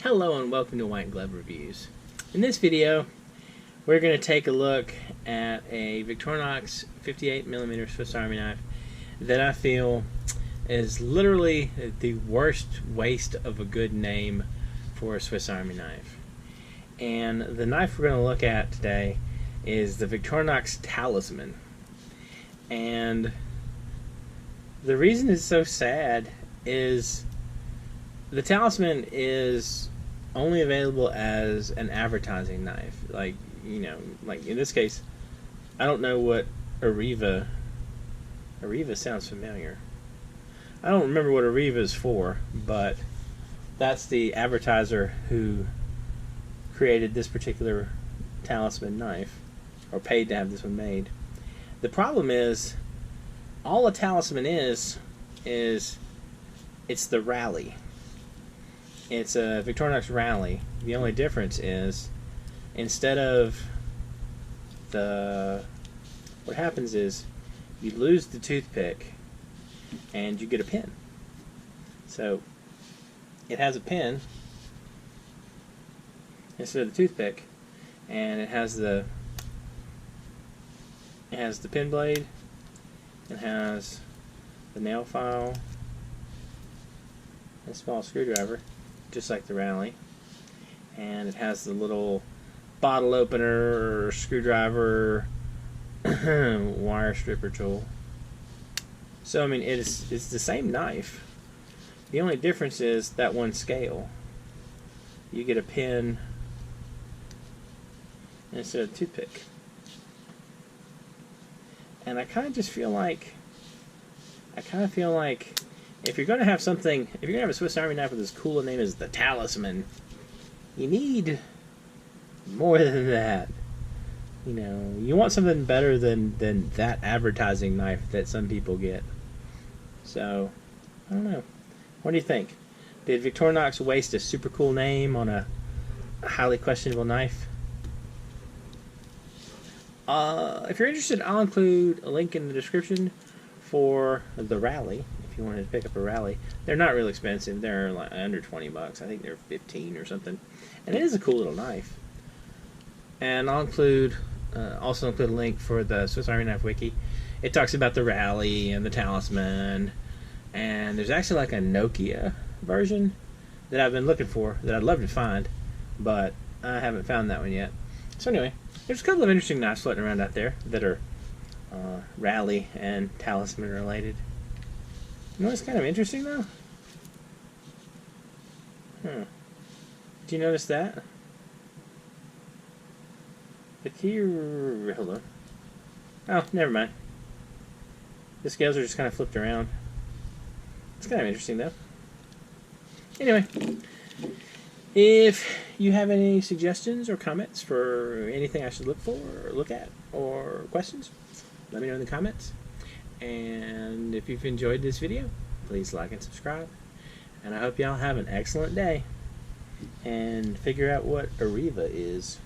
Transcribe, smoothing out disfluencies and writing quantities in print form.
Hello and welcome to White Glove Reviews. In this video, we're going to take a look at a Victorinox 58mm Swiss Army knife that I feel is literally the worst waste of a good name for a Swiss Army knife. And the knife we're going to look at today is the Victorinox Talisman. And the reason it's so sad is the Talisman is only available as an advertising knife. Like in this case, I don't know what Arriva sounds familiar. I don't remember what Arriva is for, but that's the advertiser who created this particular Talisman knife, or paid to have this one made. The problem is, all a Talisman is it's the Rally. It's a Victorinox Rally. The only difference is, instead of what happens is you lose the toothpick and you get a pin. So it has a pin instead of the toothpick, and it has the pin blade, it has the nail file, a small screwdriver, just like the Rally, and it has the little bottle opener, screwdriver, wire stripper tool. So I mean, it's the same knife. The only difference is that one scale. You get a pin instead of a toothpick. And I kind of just feel like, if you're going to have something, if you're going to have a Swiss Army knife with as cool a name as the Talisman, you need more than that. You know, you want something better than that advertising knife that some people get. So, I don't know. What do you think? Did Victorinox waste a super cool name on a highly questionable knife? If you're interested, I'll include a link in the description for the Rally. If you wanted to pick up a Rally, they're not real expensive. They're like under 20 bucks. I think they're 15 or something. And it is a cool little knife. And I'll also include a link for the Swiss Army Knife Wiki. It talks about the Rally and the Talisman. And there's actually like a Nokia version that I've been looking for, that I'd love to find, but I haven't found that one yet. So anyway, there's a couple of interesting knives floating around out there that are Rally and Talisman related. You know what's kind of interesting though? Do you notice that? The key, hold on. Oh, never mind. The scales are just kind of flipped around. It's kind of interesting though. Anyway, if you have any suggestions or comments for anything I should look for, or look at, or questions, let me know in the comments. And if you've enjoyed this video, please like and subscribe. And I hope y'all have an excellent day and figure out what Arriva is.